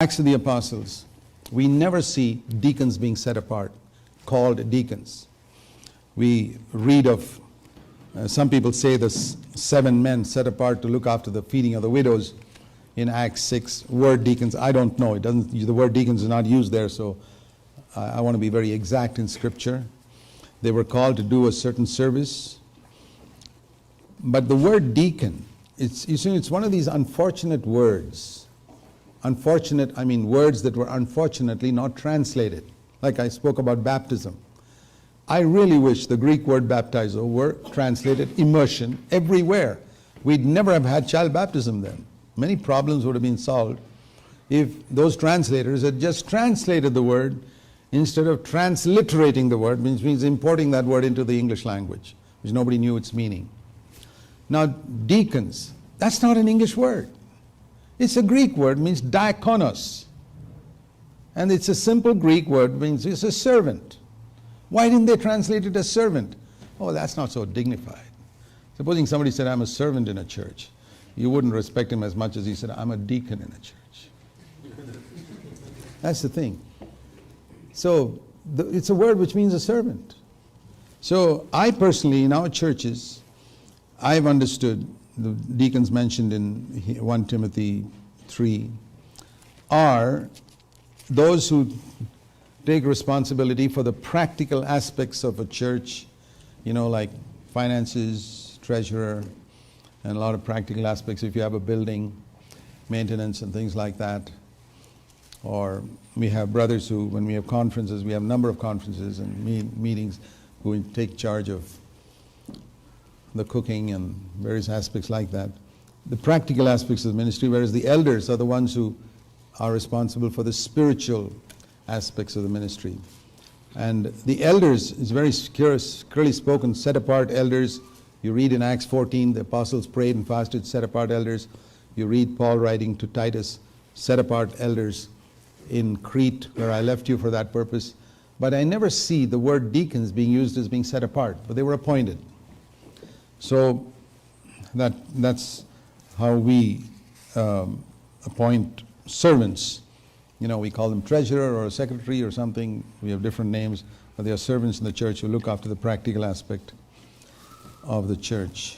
Acts of the Apostles, we never see deacons being set apart, called deacons. We read of, some people say the 7 men set apart to look after the feeding of the widows in Acts 6. Word deacons, I don't know. The word deacons is not used there, so I want to be very exact in Scripture. They were called to do a certain service. But the word deacon, it's one of these unfortunate words. Unfortunate, I mean words that were unfortunately not translated. Like I spoke about baptism. I really wish the Greek word baptizo were translated immersion everywhere. We'd never have had child baptism then. Many problems would have been solved if those translators had just translated the word instead of transliterating the word, which means importing that word into the English language, which nobody knew its meaning. Now, deacons, that's not an English word. It's a Greek word, means diakonos. And it's a simple Greek word, means it's a servant. Why didn't they translate it as servant? Oh, that's not so dignified. Supposing somebody said, I'm a servant in a church. You wouldn't respect him as much as he said, I'm a deacon in a church. That's the thing. So it's a word which means a servant. So I personally, in our churches, I've understood the deacons mentioned in 1 Timothy 3 are those who take responsibility for the practical aspects of a church, like finances, treasurer, and a lot of practical aspects. If you have a building, maintenance and things like that. Or we have brothers who, when we have conferences, we have a number of conferences and meetings, who take charge of the cooking and various aspects like that. The practical aspects of the ministry, whereas the elders are the ones who are responsible for the spiritual aspects of the ministry. And the elders is very clearly spoken, set apart elders. You read in Acts 14, the apostles prayed and fasted, set apart elders. You read Paul writing to Titus, set apart elders in Crete, where I left you for that purpose. But I never see the word deacons being used as being set apart, but they were appointed. So that's how we appoint servants. We call them treasurer or a secretary or something. We have different names, but they are servants in the church who look after the practical aspect of the church.